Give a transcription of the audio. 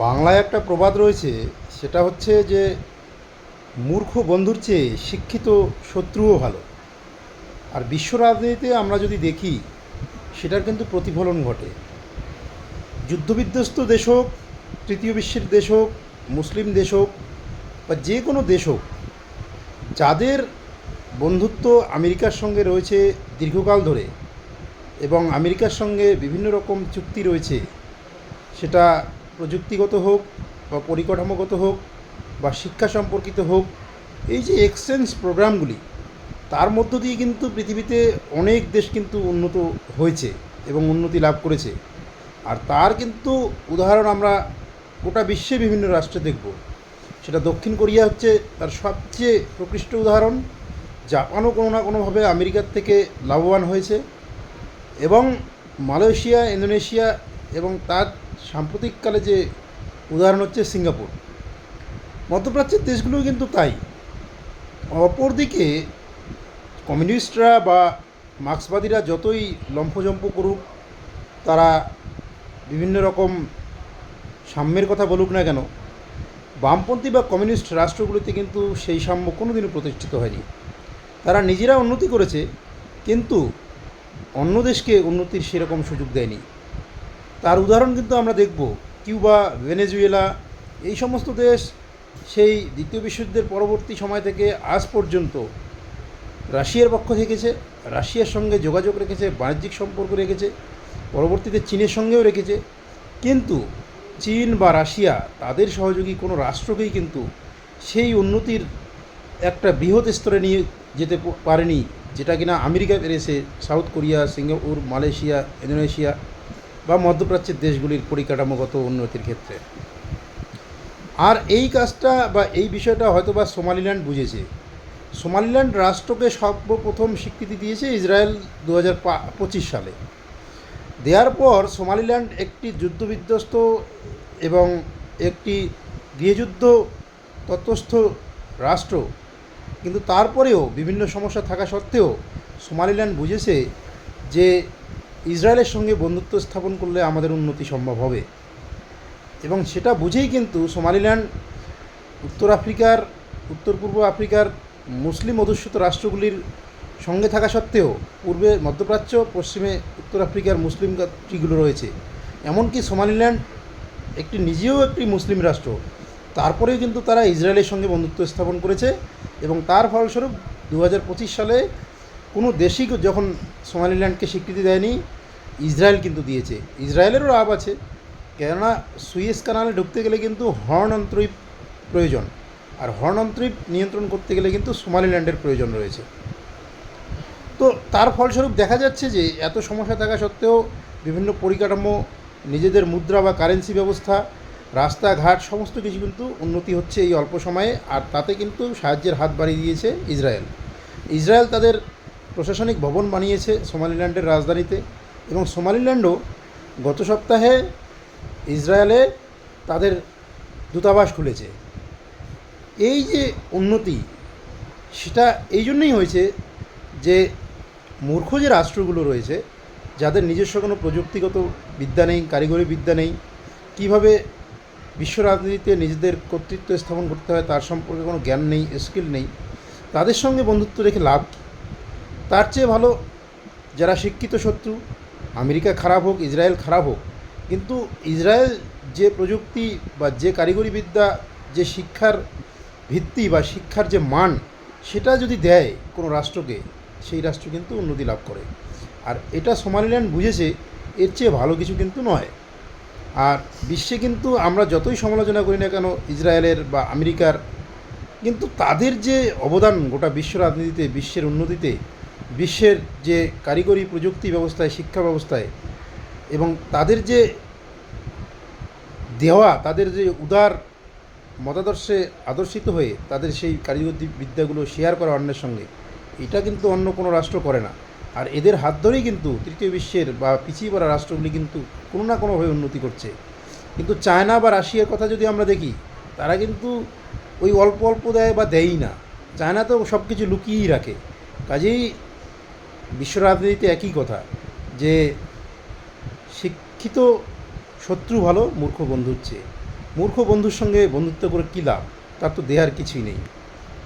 বাংলায় একটা প্রবাদ রয়েছে, সেটা হচ্ছে যে মূর্খ বন্ধুর চেয়ে শিক্ষিত শত্রুও ভালো। আর বিশ্ব রাজনীতিতে আমরা যদি দেখি, সেটার কিন্তু প্রতিফলন ঘটে। যুদ্ধবিধ্বস্ত দেশ হোক, তৃতীয় বিশ্বের দেশ হোক, মুসলিম দেশ হোক বা যে কোনো দেশ হোক, যাদের বন্ধুত্ব আমেরিকার সঙ্গে রয়েছে দীর্ঘকাল ধরে এবং আমেরিকার সঙ্গে বিভিন্ন রকম চুক্তি রয়েছে, সেটা প্রযুক্তিগত হোক বা পরিকাঠামোগত হোক বা শিক্ষা সম্পর্কিত হোক, এই যে এক্সচেঞ্জ প্রোগ্রামগুলি, তার মধ্য দিয়ে কিন্তু পৃথিবীতে অনেক দেশ কিন্তু উন্নত হয়েছে এবং উন্নতি লাভ করেছে। আর তার কিন্তু উদাহরণ আমরা গোটা বিশ্বে বিভিন্ন রাষ্ট্রে দেখব। সেটা দক্ষিণ কোরিয়া হচ্ছে তার সবচেয়ে প্রকৃষ্ট উদাহরণ। জাপানও কোনো না কোনোভাবে আমেরিকার থেকে লাভবান হয়েছে, এবং মালয়েশিয়া, ইন্দোনেশিয়া এবং তার সাম্প্রতিককালে যে উদাহরণ হচ্ছে সিঙ্গাপুর। মধ্যপ্রাচ্যের দেশগুলোও কিন্তু তাই। অপরদিকে কমিউনিস্টরা বা মার্ক্সবাদীরা যতই লম্ফজম্প করুক, তারা বিভিন্ন রকম সাম্যের কথা বলুক না কেন, বামপন্থী বা কমিউনিস্ট রাষ্ট্রগুলিতে কিন্তু সেই সাম্য কোনোদিনও প্রতিষ্ঠিত হয়নি। তারা নিজেরা উন্নতি করেছে, কিন্তু অন্য দেশকে উন্নতির সেরকম সুযোগ দেয়নি। তার উদাহরণ কিন্তু আমরা দেখব কিউবা, ভেনেজুয়েলা, এই সমস্ত দেশ সেই দ্বিতীয় বিশ্বযুদ্ধের পরবর্তী সময় থেকে আজ পর্যন্ত রাশিয়ার পক্ষ থেকেছে, রাশিয়ার সঙ্গে যোগাযোগ রেখেছে, বাণিজ্যিক সম্পর্ক রেখেছে, পরবর্তীতে চীনের সঙ্গেও রেখেছে। কিন্তু চীন বা রাশিয়া, তাদের সহযোগী কোনো রাষ্ট্রকেই কিন্তু সেই উন্নতির একটা বৃহৎ স্তরে নিয়ে যেতে পারেনি, যেটা কিনা আমেরিকা পেরেছে south Korea, Singapore, Malaysia, Indonesia বা মধ্যপ্রাচ্যের দেশগুলির পরিকাঠামোগত উন্নতির ক্ষেত্রে। আর এই কাজটা বা এই বিষয়টা হয়তো বা সোমালিল্যান্ড বুঝেছে। সোমালিল্যান্ড রাষ্ট্রকে সর্বপ্রথম স্বীকৃতি দিয়েছে ইসরায়েল 2025 সালে। দেওয়ার পর সোমালিল্যান্ড একটি যুদ্ধবিধ্বস্ত এবং একটি গৃহযুদ্ধ তত্ত্বস্থ রাষ্ট্র, কিন্তু তারপরেও বিভিন্ন সমস্যা থাকা সত্ত্বেও সোমালিল্যান্ড বুঝেছে যে ইসরায়েলের সঙ্গে বন্ধুত্ব স্থাপন করলে আমাদের উন্নতি সম্ভব হবে। এবং সেটা বুঝেই কিন্তু সোমালিল্যান্ড উত্তর পূর্ব আফ্রিকার মুসলিম অধ্যুষিত রাষ্ট্রগুলির সঙ্গে থাকা সত্ত্বেও পূর্বে মধ্যপ্রাচ্য, পশ্চিমে উত্তর আফ্রিকার মুসলিম কান্ট্রিগুলো রয়েছে, এমনকি সোমালিল্যান্ড নিজেও একটি মুসলিম রাষ্ট্র, তারপরেও কিন্তু তারা ইসরায়েলের সঙ্গে বন্ধুত্ব স্থাপন করেছে। এবং তার ফলস্বরূপ 2025 সালে কোনো দেশই যখন সোমালিল্যান্ডকে স্বীকৃতি দেয়নি, ইসরায়েল কিন্তু দিয়েছে। ইসরায়েলেরও লাভ আছে, কেননা সুয়েজ কানালে ঢুকতে গেলে কিন্তু হর্ন অন্তরীপ প্রয়োজন, আর হর্ন অন্তরীপ নিয়ন্ত্রণ করতে গেলে কিন্তু সোমালিল্যান্ডের প্রয়োজন রয়েছে। তো তার ফলস্বরূপ দেখা যাচ্ছে যে এত সমস্যা থাকা সত্ত্বেও বিভিন্ন পরিকাঠামো, নিজেদের মুদ্রা বা কারেন্সি ব্যবস্থা, রাস্তাঘাট, সমস্ত কিছু কিন্তু উন্নতি হচ্ছে এই অল্প সময়ে। আর তাতে কিন্তু সাহায্যের হাত বাড়িয়ে দিয়েছে ইসরায়েল। ইসরায়েল তাদের প্রশাসনিক ভবন বানিয়েছে সোমালিল্যান্ডের রাজধানীতে, এবং সোমালিল্যান্ডও গত সপ্তাহে ইসরায়েলে তাদের দূতাবাস খুলেছে। এই যে উন্নতি, সেটা এই জন্যই হয়েছে যে মূর্খ যে রাষ্ট্রগুলো রয়েছে, যাদের নিজস্ব কোনো প্রযুক্তিগত বিদ্যা নেই, কারিগরি বিদ্যা নেই, কীভাবে বিশ্ব রাজনীতিতে নিজেদের কর্তৃত্ব স্থাপন করতে হয় তার সম্পর্কে কোনো জ্ঞান নেই, স্কিল নেই, তাদের সঙ্গে বন্ধুত্ব রেখে লাভ কী? তার চেয়ে ভালো যারা শিক্ষিত শত্রু, আমেরিকা খারাপ হোক, ইসরায়েল খারাপ হোক, কিন্তু ইসরায়েল যে প্রযুক্তি বা যে কারিগরি বিদ্যা, যে শিক্ষার ভিত্তি বা শিক্ষার যে মান, সেটা যদি দেয় কোনো রাষ্ট্রকে, সেই রাষ্ট্র কিন্তু উন্নতি লাভ করে। আর এটা সোমালিল্যান্ড বুঝেছে, এর চেয়ে ভালো কিছু কিন্তু নয়। আর বিশ্বে কিন্তু আমরা যতই সমালোচনা করি না কেন ইসরায়েলের বা আমেরিকার, কিন্তু তাদের যে অবদান গোটা বিশ্ব রাজনীতিতে, বিশ্বের উন্নতিতে, বিশ্বের যে কারিগরি প্রযুক্তি ব্যবস্থায়, শিক্ষা ব্যবস্থায়, এবং তাদের যে দেওয়া, তাদের যে উদার মতাদর্শে আদর্শিত হয়ে তাদের সেই কারিগরি বিদ্যাগুলো শেয়ার করা অন্যের সঙ্গে, এটা কিন্তু অন্য কোনো রাষ্ট্র করে না। আর এদের হাত ধরেই কিন্তু তৃতীয় বিশ্বের বা পিছিয়ে পড়া রাষ্ট্রগুলি কিন্তু কোনো না কোনোভাবে উন্নতি করছে। কিন্তু চায়না বা রাশিয়ার কথা যদি আমরা দেখি, তারা কিন্তু ওই অল্প অল্প দেয় বা দেয়ই না। চায়না তো সব কিছু লুকিয়েই রাখে। কাজেই বিশ্ব রাজনীতিতে একই কথা, যে শিক্ষিত শত্রু ভালো মূর্খ বন্ধুর চেয়ে। মূর্খ বন্ধুর সঙ্গে বন্ধুত্ব করে কী লাভ? তার তো দেহার কিছুই নেই।